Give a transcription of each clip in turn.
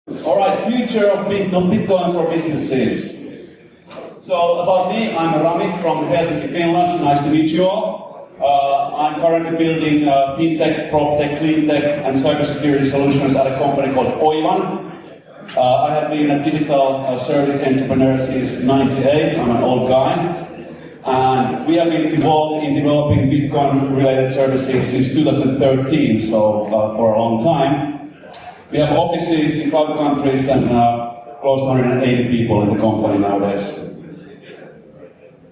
All right, future of Bitcoin for businesses. So about me, I'm Rami from Helsinki, Finland. Nice to meet you all. I'm currently building fintech, proptech, cleantech, and cybersecurity solutions at a company called Oivan. I have been a digital service entrepreneur since '98. I'm an old guy. And we have been involved in developing Bitcoin-related services since 2013, so for a long time. We have offices in 5 countries and close to 180 people in the company nowadays.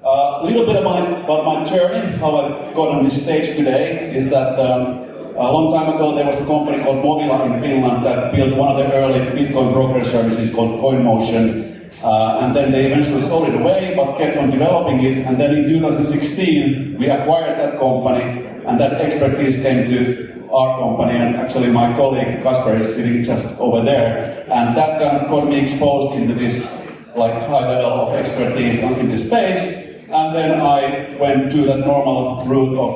A little bit about my journey, how I got on this stage today, is that a long time ago there was a company called Movila in Finland that built one of the early Bitcoin brokerage services called CoinMotion. And then they eventually sold it away, but kept on developing it. And then in 2016, we acquired that company, and that expertise came to our company. And actually, my colleague Kasper is sitting just over there. And that kind of got me exposed into this high level of expertise in this space. And then I went to that normal route of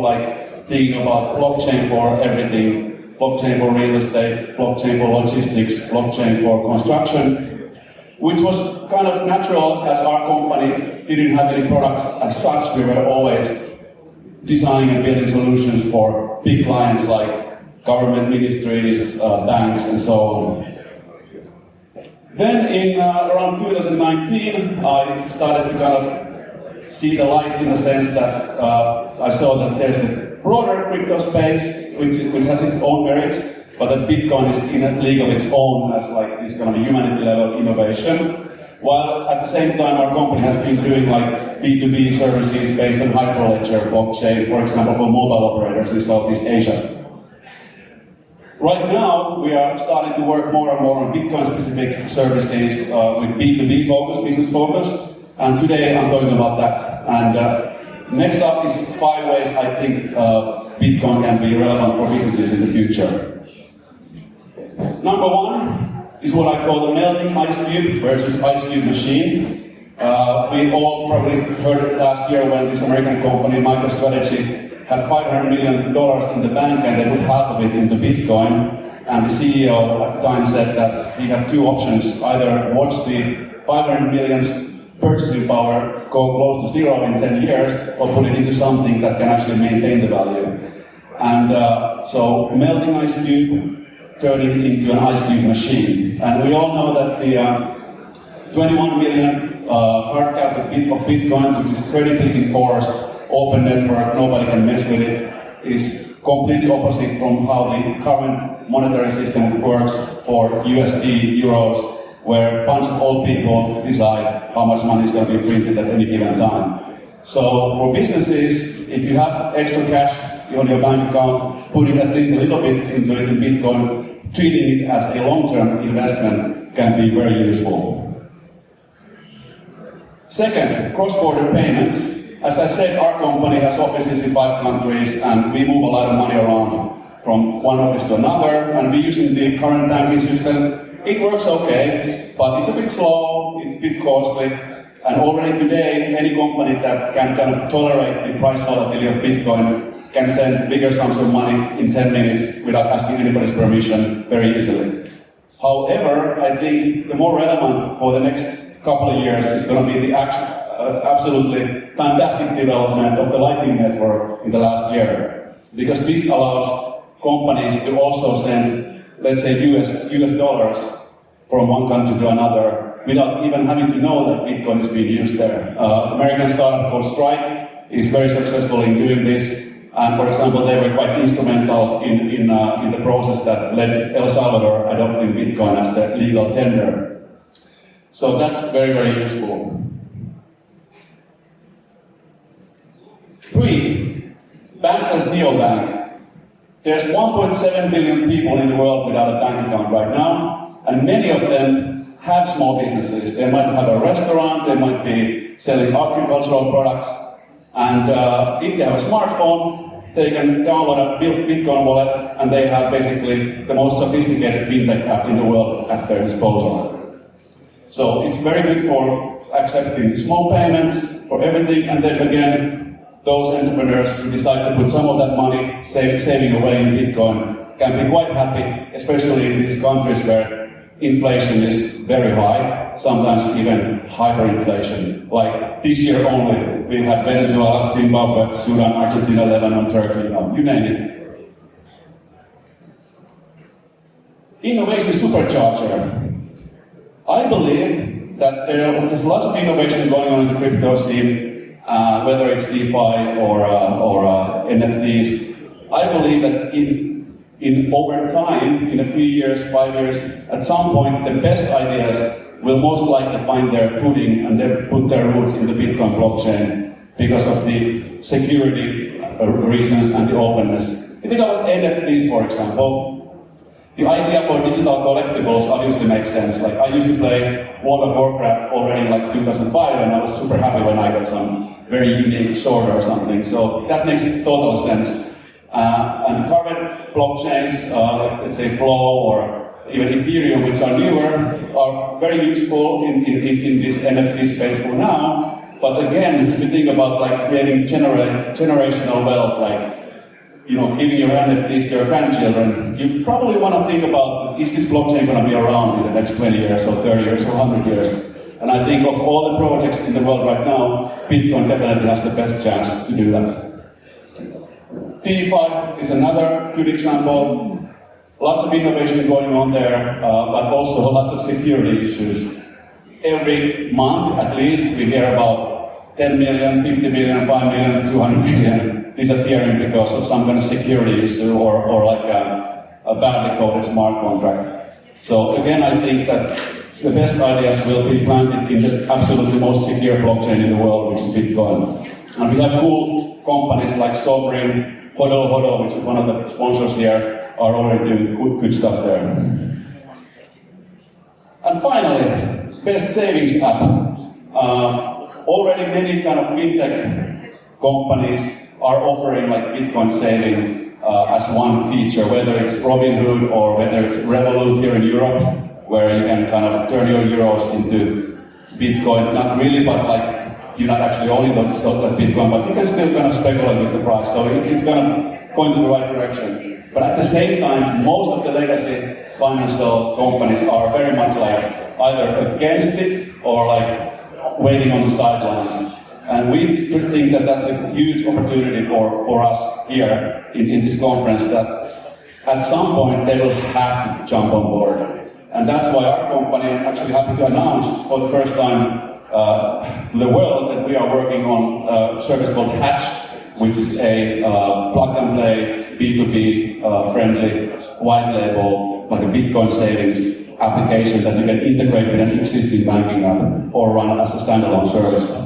thinking about blockchain for everything, blockchain for real estate, blockchain for logistics, blockchain for construction, which was kind of natural as our company didn't have any products as such. We were always designing and building solutions for big clients like government ministries, banks, and so on. Then in around 2019, I started to kind of see the light in the sense that I saw that there's a broader crypto space which has its own merits, but that Bitcoin is in a league of its own as this kind of humanity level innovation. While at the same time our company has been doing B2B services based on Hyperledger blockchain, for example, for mobile operators in Southeast Asia. Right now we are starting to work more and more on Bitcoin specific services with B2B focus, business focus, and today I'm talking about that. And next up is 5 ways I think Bitcoin can be relevant for businesses in the future. Number 1 is what I call the melting ice cube versus ice cube machine. We all probably heard it last year when this American company, Microstrategy, had $500 million in the bank and they put half of it into Bitcoin. And the CEO at the time said that he had 2 options: either watch the 500 million's purchasing power go close to 0 in 10 years, or put it into something that can actually maintain the value. And so melting ice cube turning into an ice cube machine. And we all know that the 21 million hard cap of Bitcoin, which is credibly enforced, open network, nobody can mess with it, is completely opposite from how the current monetary system works for USD, euros, where a bunch of old people decide how much money is going to be printed at any given time. So for businesses, if you have extra cash on your bank account, putting at least a little bit into it in Bitcoin, treating it as a long-term investment can be very useful. Second, cross-border payments. As I said, our company has offices in 5 countries and we move a lot of money around from one office to another, and we're using the current banking system. It works okay, but it's a bit slow, it's a bit costly, and already today, any company that can kind of tolerate the price volatility of Bitcoin can send bigger sums of money in 10 minutes without asking anybody's permission very easily. However, I think the more relevant for the next couple of years is going to be the absolutely fantastic development of the Lightning Network in the last year. Because this allows companies to also send, let's say, US dollars from one country to another without even having to know that Bitcoin is being used there. American startup called Strike is very successful in doing this. And for example, they were quite instrumental in the process that led El Salvador adopting Bitcoin as the legal tender. So that's very, very useful. 3, bankless neobank. There's 1.7 billion people in the world without a bank account right now, and many of them have small businesses. They might have a restaurant, they might be selling agricultural products, and if they have a smartphone, they can download a Bitcoin wallet, and they have basically the most sophisticated fintech app in the world at their disposal. So it's very good for accepting small payments, for everything, and then again, those entrepreneurs who decide to put some of that money saving away in Bitcoin can be quite happy, especially in these countries where inflation is very high, sometimes even hyperinflation. Like this year only, we had Venezuela, Zimbabwe, Sudan, Argentina, Lebanon, Turkey, you name it. Innovation supercharger. I believe that there's lots of innovation going on in the crypto scene, whether it's DeFi or NFTs. I believe that in over time, in a few years, 5 years, at some point, the best ideas will most likely find their footing and then put their roots in the Bitcoin blockchain because of the security reasons and the openness. If you think about NFTs, for example, the idea for digital collectibles obviously makes sense. Like I used to play World of Warcraft already in like 2005, and I was super happy when I got some very unique sword or something. So that makes total sense. And current blockchains, let's say Flow or even Ethereum, which are newer, are very useful in this NFT space for now. But again, if you think about like creating generational wealth, like giving your NFTs to your grandchildren, you probably want to think about, is this blockchain going to be around in the next 20 years or 30 years or 100 years? And I think of all the projects in the world right now, Bitcoin definitely has the best chance to do that. DeFi is another good example. Lots of innovation going on there, but also lots of security issues. Every month, at least, we hear about 10 million, 50 million, 5 million, 200 million disappearing because of some kind of security issue or like a badly coded smart contract. So again, I think that the best ideas will be planted in the absolutely most secure blockchain in the world, which is Bitcoin. And we have cool companies like Sovereign, Hodl, which is one of the sponsors here, are already doing good stuff there. And finally, best savings app. Already many kind of fintech companies are offering like Bitcoin saving as one feature, whether it's Robinhood or whether it's Revolut here in Europe, where you can kind of turn your euros into Bitcoin. Not really, but like you're not actually owning the Bitcoin, but you can still kind of speculate with the price. So it's going to the right direction. But at the same time, most of the legacy financial companies are very much like either against it or like waiting on the sidelines. And we think that that's a huge opportunity for us here in this conference, that at some point they will have to jump on board. And that's why our company, I'm actually happy to announce for the first time to the world that we are working on a service called Hatch, which is a plug-and-play, B2B friendly, white label, like a Bitcoin savings application that you can integrate with an existing banking app or run as a standalone service.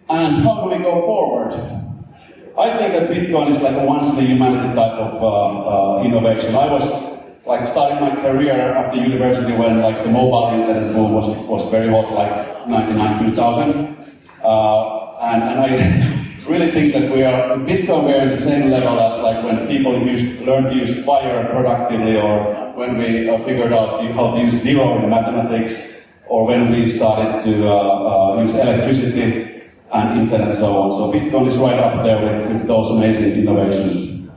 And how do we go forward? I think that Bitcoin is like a once-in-a-humanity type of innovation. I was like starting my career after university when like the mobile internet boom was very hot, like 99, 2000. And I really think that we are, in Bitcoin we are in the same level as like when people learned to use fire productively, or when we figured out how to use zero in mathematics, or when we started to use electricity and internet, so on. So Bitcoin is right up there with those amazing innovations.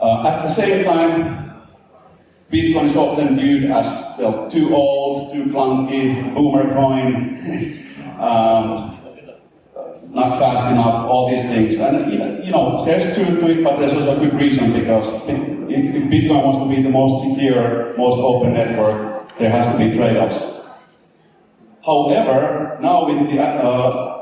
At the same time, Bitcoin is often viewed as too old, too clunky, boomer coin, not fast enough, all these things. And there's truth to it, but there's also a good reason, because if Bitcoin wants to be the most secure, most open network, there has to be trade-offs. However, now with the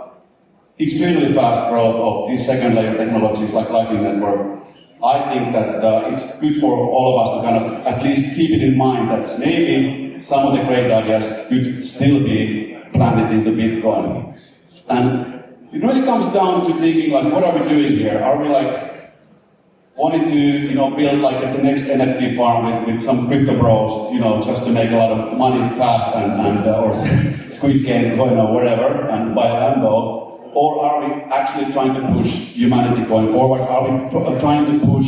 extremely fast growth of these second layer technologies like Lightning Network, I think that it's good for all of us to kind of at least keep it in mind that maybe some of the great ideas could still be planted into Bitcoin. And it really comes down to thinking like, what are we doing here? Are we like wanting to build like the next NFT farm with some crypto bros, just to make a lot of money fast and or Squid Game going or whatever and buy a Lambo? Or are we actually trying to push humanity going forward? Are we trying to push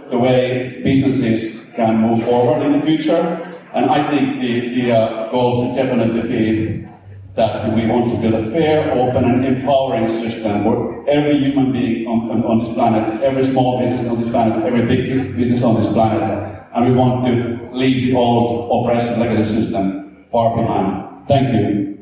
the way businesses can move forward in the future? And I think the goal should definitely be that we want to build a fair, open, and empowering system where every human being on this planet, every small business on this planet, every big business on this planet, and we want to leave the old oppressive legacy system far behind. Thank you.